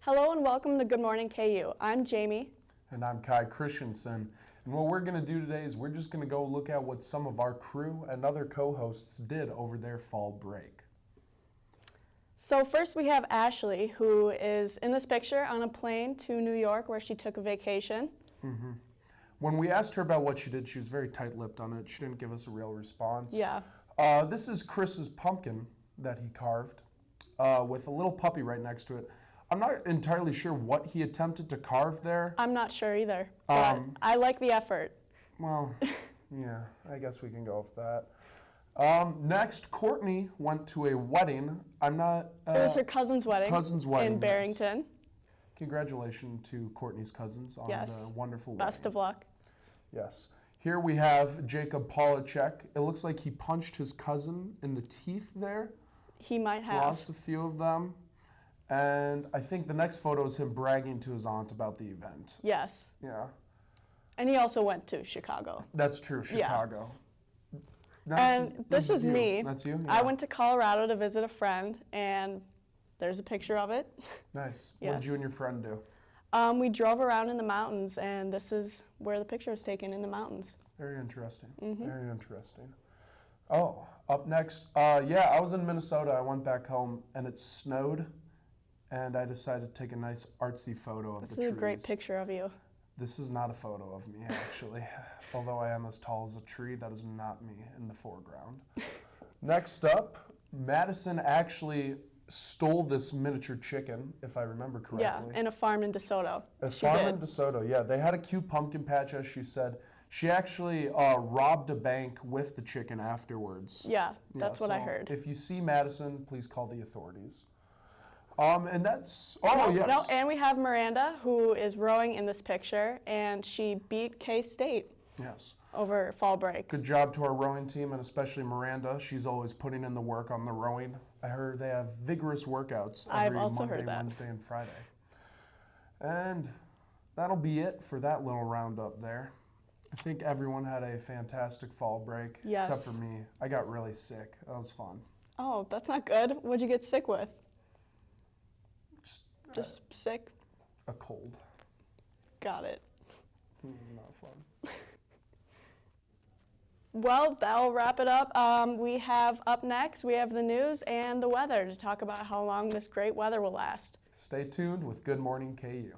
Hello and welcome to Good Morning KU. I'm Jamie. And I'm Kai Christensen. And what we're going to do today is we're just going to go look at what some of our crew and other co-hosts did over their fall break. So first we have Ashley, who is in this picture on a plane to New York where she took a vacation. Mm-hmm. When we asked her about what she did, she was very tight-lipped on it. She didn't give us a real response. Yeah. This is Chris's pumpkin that he carved with a little puppy right next to it. I'm not entirely sure what he attempted to carve there. I'm not sure either, but I like the effort. Well, yeah, I guess we can go with that. Next, Courtney went to a wedding. It was her cousin's wedding. In Barrington. Yes. Congratulations to Courtney's cousins on the wonderful wedding. Best of luck. Yes. Here we have Jacob Polacek. It looks like he punched his cousin in the teeth there. He might have. Lost a few of them. And I think the next photo is him bragging to his aunt about the event. Yes. Yeah. And he also went to Chicago. That's true, Chicago. Yeah. And this is me. That's you? Yeah. I went to Colorado to visit a friend, and there's a picture of it. Nice. Yes. What did you and your friend do? We drove around in the mountains, and this is where the picture was taken, in the mountains. Very interesting. Mm-hmm. Very interesting. Oh, up next. Yeah, I was in Minnesota. I went back home, and it snowed, and I decided to take a nice artsy photo of the trees. This is a great picture of you. This is not a photo of me, actually. Although I am as tall as a tree, that is not me in the foreground. Next up, Madison actually stole this miniature chicken, if I remember correctly. Yeah, in a farm in DeSoto. A farm in DeSoto, yeah. They had a cute pumpkin patch, as she said. She actually robbed a bank with the chicken afterwards. Yeah, that's what I heard. If you see Madison, please call the authorities. And that's, yes. No, and we have Miranda, who is rowing in this picture, and she beat K-State. Yes. Over fall break. Good job to our rowing team, and especially Miranda. She's always putting in the work on the rowing. I heard they have vigorous workouts every Monday, Wednesday, and Friday. And that'll be it for that little roundup there. I think everyone had a fantastic fall break, except for me. I got really sick. That was fun. Oh, that's not good. What'd you get sick with? Just sick? A cold. Got it. Not fun. Well, that'll wrap it up. We have up next, we have the news and the weather to talk about how long this great weather will last. Stay tuned with Good Morning KU.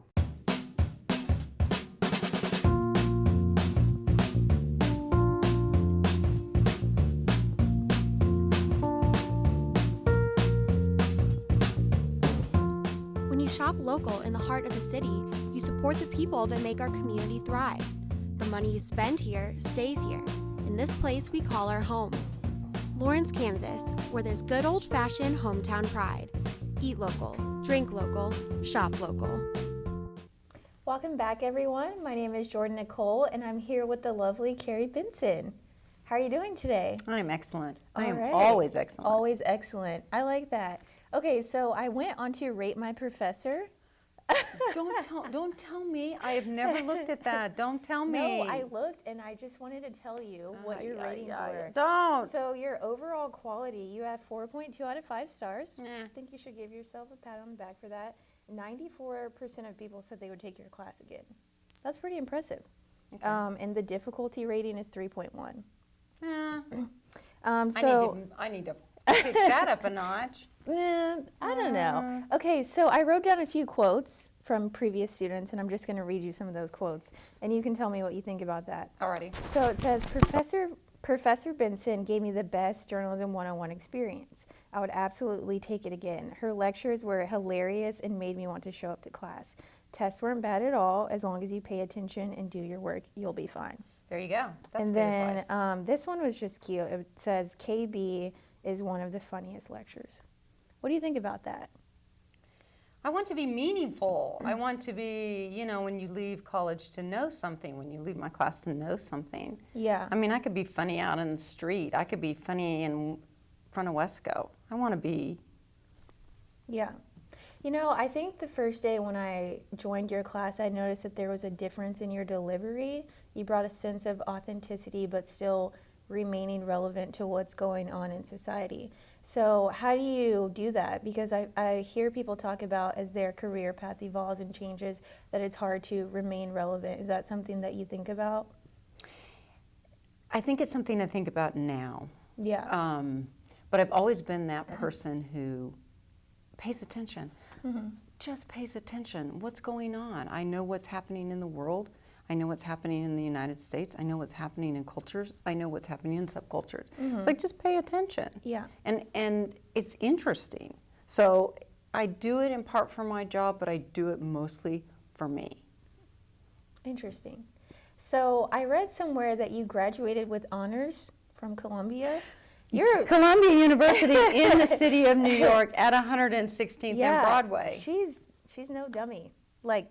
When you shop local in the heart of the city, you support the people that make our community thrive. The money you spend here stays here, in this place we call our home. Lawrence, Kansas, where there's good old-fashioned hometown pride. Eat local, drink local, shop local. Welcome back, everyone. My name is Jordan Nicole, and I'm here with the lovely Kerry Benson. How are you doing today? I'm excellent. I am right. always excellent. Always excellent. I like that. Okay, so I went on to Rate My Professor. Don't tell me. I have never looked at that. Don't tell me. No, I looked, and I just wanted to tell you what your ratings were. Don't. So your overall quality, you have 4.2 out of 5 stars. I think you should give yourself a pat on the back for that. 94% of people said they would take your class again. That's pretty impressive. Okay. And the difficulty rating is 3.1. I need to pick that up a notch. I don't know. Okay, so I wrote down a few quotes from previous students, and I'm just going to read you some of those quotes, and you can tell me what you think about that. Alrighty. So it says, Professor Benson gave me the best journalism 101 experience. I would absolutely take it again. Her lectures were hilarious and made me want to show up to class. Tests weren't bad at all. As long as you pay attention and do your work, you'll be fine. There you go. That's and good then advice. This one was just cute. It says, KB is one of the funniest lectures. What do you think about that? I want to be meaningful. I want to be, when you leave college to know something, when you leave my class to know something. Yeah. I mean, I could be funny out in the street. I could be funny in front of Wesco. I want to be. Yeah. I think the first day when I joined your class, I noticed that there was a difference in your delivery. You brought a sense of authenticity, but still remaining relevant to what's going on in society. So how do you do that? Because I hear people talk about as their career path evolves and changes that it's hard to remain relevant. Is that something that you think about? I think it's something I think about now. Yeah. But I've always been that person who pays attention. Just pays attention. What's going on? I know what's happening in the world. I know what's happening in the United States. I know what's happening in cultures. I know what's happening in subcultures. It's like, just pay attention. Yeah. And it's interesting. So I do it in part for my job, but I do it mostly for me. Interesting. So I read somewhere that you graduated with honors from Columbia. You're Columbia University in the city of New York at 116th and Broadway. She's no dummy. Like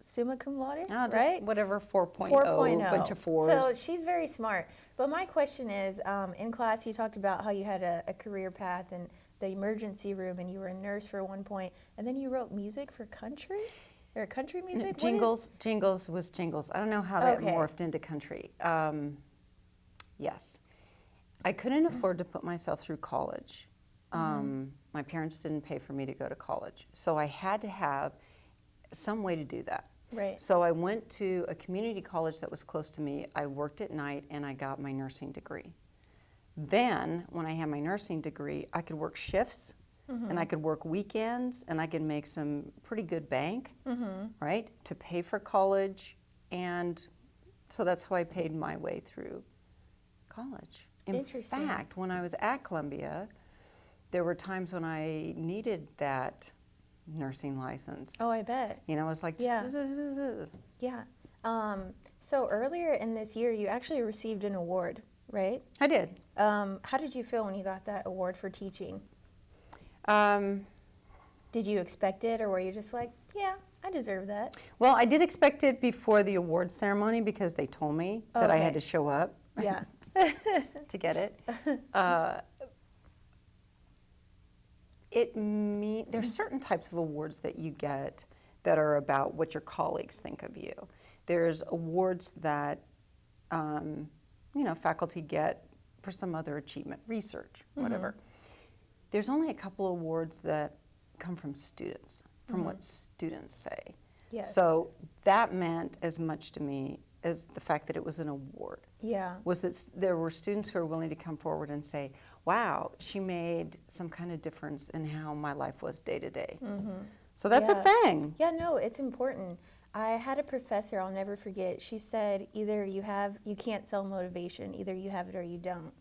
summa cum laude, Just right? whatever, 4.0, 4.0. bunch of fours. So she's very smart. But my question is, in class you talked about how you had a career path and the emergency room, and you were a nurse for one point, and then you wrote music for country? Or country music? Jingles was Jingles. I don't know how that Okay. morphed into country. Yes. I couldn't afford to put myself through college. My parents didn't pay for me to go to college. So I had to have some way to do that. Right. So I went to a community college that was close to me. I worked at night and I got my nursing degree. Then, when I had my nursing degree, I could work shifts and I could work weekends and I could make some pretty good bank, right, to pay for college. And so that's how I paid my way through college. In Interesting. fact, when I was at Columbia, there were times when I needed that nursing license. Oh, I bet. You know, it was like, Yeah. Yeah. So earlier in this year, you actually received an award, right? I did. How did you feel when you got that award for teaching? Did you expect it, or were you just like, yeah, I deserve that? Well, I did expect it before the award ceremony because they told me that I had Okay. to show up Yeah. to get it. There's certain types of awards that you get that are about what your colleagues think of you. There's awards that faculty get for some other achievement, research, whatever. There's only a couple awards that come from students, from what students say. Yes. So that meant as much to me as the fact that it was an award. Yeah. Was that there were students who were willing to come forward and say, wow, she made some kind of difference in how my life was day to day. So that's a thing. Yeah, no, it's important. I had a professor, I'll never forget, she said either you can't sell motivation, either you have it or you don't.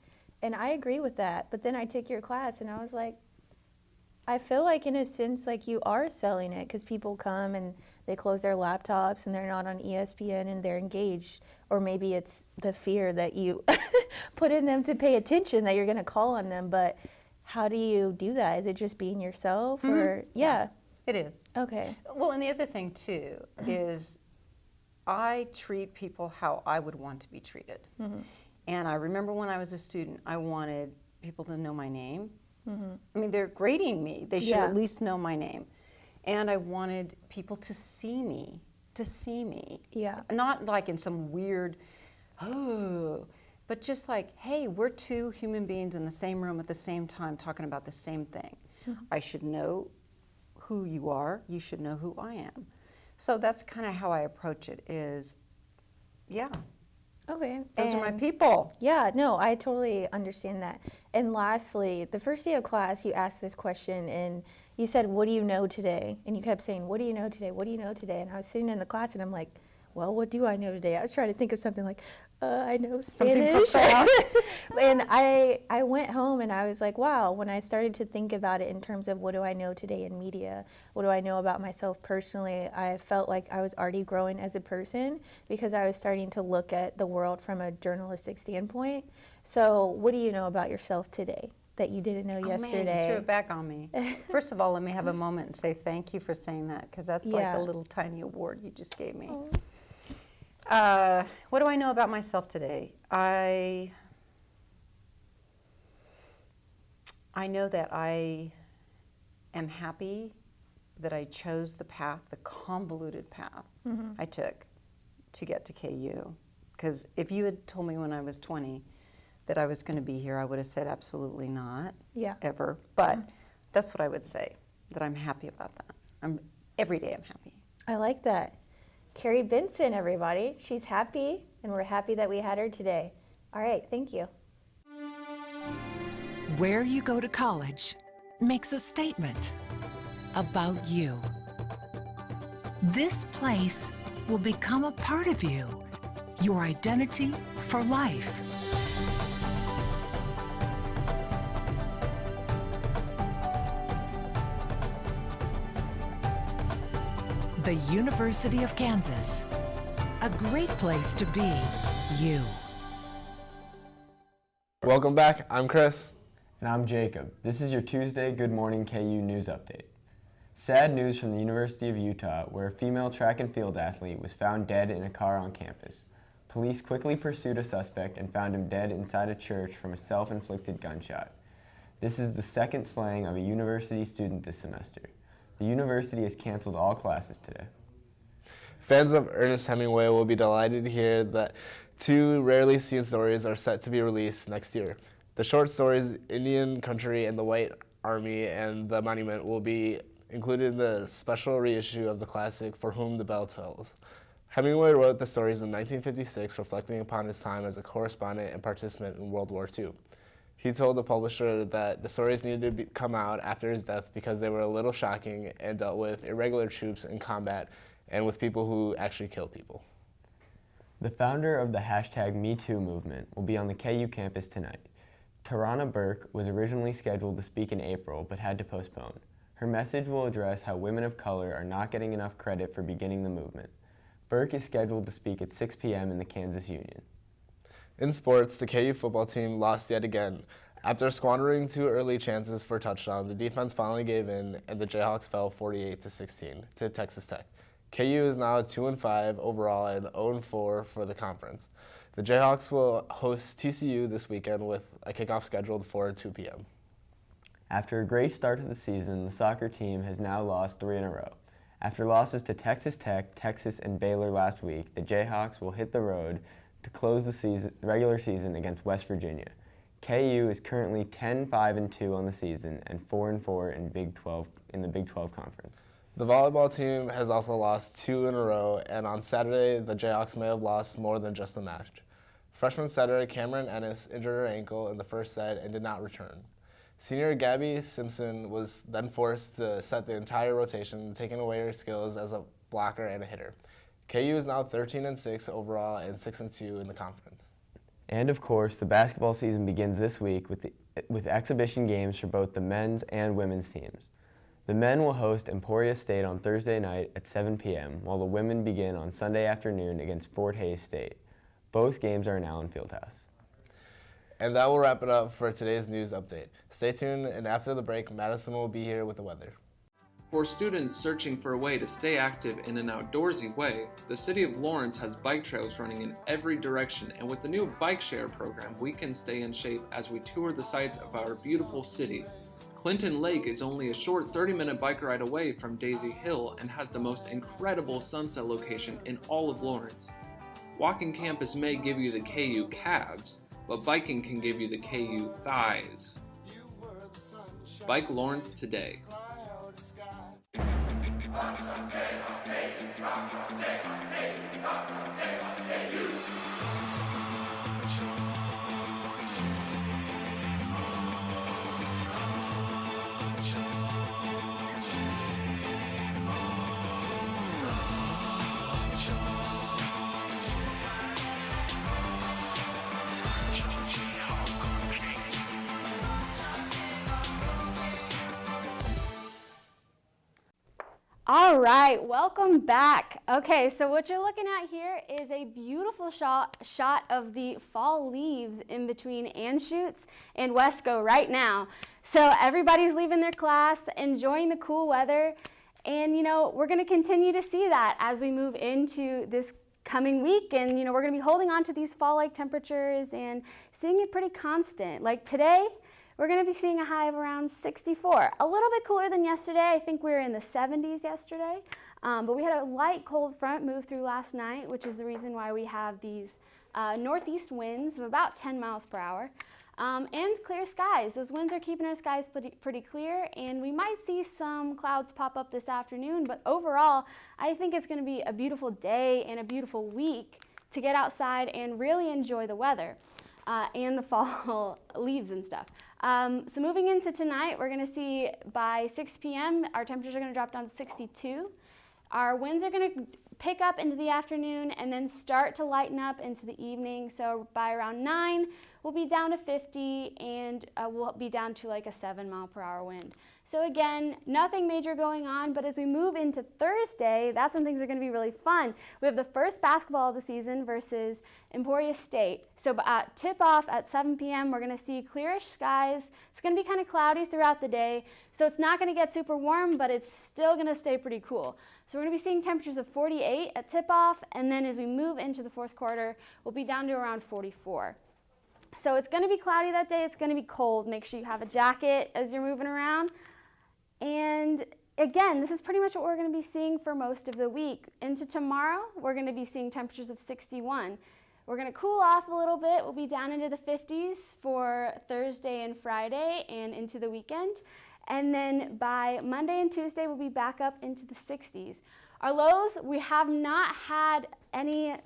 And I agree with that, but then I took your class and I was like, I feel like in a sense like you are selling it, because people come and they close their laptops and they're not on ESPN and they're engaged. Or maybe it's the fear that you put in them to pay attention, that you're going to call on them. But how do you do that? Is it just being yourself? Or yeah. It is. Okay. Well, and the other thing too is I treat people how I would want to be treated. And I remember when I was a student, I wanted people to know my name. I mean, they're grading me. They should at least know my name. And I wanted people to see me. Yeah. Not like in some weird, but just like, hey, we're two human beings in the same room at the same time talking about the same thing. I should know who you are. You should know who I am. So that's kind of how I approach it is, Okay. those are my people. Yeah, no, I totally understand that. And lastly, the first day of class, you asked this question and you said, what do you know today? And you kept saying, what do you know today? What do you know today? And I was sitting in the class and I'm like, well, what do I know today? I was trying to think of something like, I know Spanish. And I went home and I was like, wow, when I started to think about it in terms of what do I know today in media, what do I know about myself personally, I felt like I was already growing as a person because I was starting to look at the world from a journalistic standpoint. So what do you know about yourself today that you didn't know yesterday? Man, you threw it back on me. First of all, let me have a moment and say thank you for saying that, because that's like a little tiny award you just gave me. What do I know about myself today? I know that I am happy that I chose the path, the convoluted path I took to get to KU. Because if you had told me when I was 20 that I was going to be here, I would have said absolutely not, ever. Mm-hmm. But that's what I would say, that I'm happy about that. Every day I'm happy. I like that. Kerry Benson, everybody. She's happy, and we're happy that we had her today. All right, thank you. Where you go to college makes a statement about you. This place will become a part of you, your identity for life. The University of Kansas, a great place to be you. Welcome back, I'm Chris. And I'm Jacob. This is your Tuesday Good Morning KU News Update. Sad news from the University of Utah, where a female track and field athlete was found dead in a car on campus. Police quickly pursued a suspect and found him dead inside a church from a self-inflicted gunshot. This is the second slaying of a university student this semester. The university has canceled all classes today. Fans of Ernest Hemingway will be delighted to hear that 2 rarely seen stories are set to be released next year. The short stories Indian Country and the White Army and the Monument will be included in the special reissue of the classic For Whom the Bell Tolls. Hemingway wrote the stories in 1956, reflecting upon his time as a correspondent and participant in World War II. He told the publisher that the stories needed to come out after his death because they were a little shocking and dealt with irregular troops in combat and with people who actually kill people. The founder of the #MeToo movement will be on the KU campus tonight. Tarana Burke was originally scheduled to speak in April but had to postpone. Her message will address how women of color are not getting enough credit for beginning the movement. Burke is scheduled to speak at 6 p.m. in the Kansas Union. In sports, the KU football team lost yet again. After squandering 2 early chances for a touchdown, the defense finally gave in and the Jayhawks fell 48-16 to Texas Tech. KU is now 2-5 overall and 0-4 for the conference. The Jayhawks will host TCU this weekend with a kickoff scheduled for 2 p.m. After a great start to the season, the soccer team has now lost 3 in a row. After losses to Texas Tech, Texas, and Baylor last week, the Jayhawks will hit the road to close the regular season against West Virginia. KU is currently 10-5-2 on the season and 4-4 in the Big 12 Conference. The volleyball team has also lost 2 in a row, and on Saturday, the Jayhawks may have lost more than just the match. Freshman setter Cameron Ennis injured her ankle in the first set and did not return. Senior Gabby Simpson was then forced to set the entire rotation, taking away her skills as a blocker and a hitter. KU is now 13-6 overall and 6-2 in the conference. And of course, the basketball season begins this week with exhibition games for both the men's and women's teams. The men will host Emporia State on Thursday night at 7 p.m., while the women begin on Sunday afternoon against Fort Hays State. Both games are in Allen Fieldhouse. And that will wrap it up for today's news update. Stay tuned, and after the break, Madison will be here with the weather. For students searching for a way to stay active in an outdoorsy way, the City of Lawrence has bike trails running in every direction, and with the new bike share program, we can stay in shape as we tour the sights of our beautiful city. Clinton Lake is only a short 30-minute bike ride away from Daisy Hill and has the most incredible sunset location in all of Lawrence. Walking campus may give you the KU calves, but biking can give you the KU thighs. Bike Lawrence today. All right, welcome back. Okay, so what you're looking at here is a beautiful shot of the fall leaves in between Anschutz and Wesco right now. So everybody's leaving their class, enjoying the cool weather, and you know, we're gonna continue to see that as we move into this coming week, and you know, we're gonna be holding on to these fall-like temperatures and seeing it pretty constant. Like today, we're going to be seeing a high of around 64. A little bit cooler than yesterday. I think we were in the 70s yesterday. But we had a light cold front move through last night, which is the reason why we have these northeast winds of about 10 miles per hour. And clear skies. Those winds are keeping our skies pretty clear, and we might see some clouds pop up this afternoon, but overall, I think it's going to be a beautiful day and a beautiful week to get outside and really enjoy the weather and the fall leaves and stuff. So moving into tonight, we're going to see by 6 p.m. our temperatures are going to drop down to 62. Our winds are going to pick up into the afternoon and then start to lighten up into the evening. So by around 9, we'll be down to 50 and we'll be down to like a 7-mile-per-hour wind. So again, nothing major going on, but as we move into Thursday, that's when things are going to be really fun. We have the first basketball of the season versus Emporia State. So at tip-off at 7 p.m., we're going to see clearish skies. It's going to be kind of cloudy throughout the day, so it's not going to get super warm, but it's still going to stay pretty cool. So we're going to be seeing temperatures of 48 at tip-off, and then as we move into the fourth quarter, we'll be down to around 44. So it's going to be cloudy that day. It's going to be cold. Make sure you have a jacket as you're moving around. And again, this is pretty much what we're going to be seeing for most of the week. Into tomorrow, we're going to be seeing temperatures of 61. We're going to cool off a little bit. We'll be down into the 50s for Thursday and Friday and into the weekend. And then by Monday and Tuesday, we'll be back up into the 60s. Our lows, we haven't had any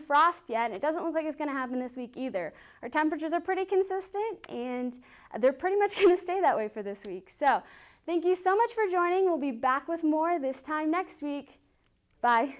frost yet, and it doesn't look like it's going to happen this week either. Our temperatures are pretty consistent, and they're pretty much going to stay that way for this week. So thank you so much for joining. We'll be back with more this time next week. Bye.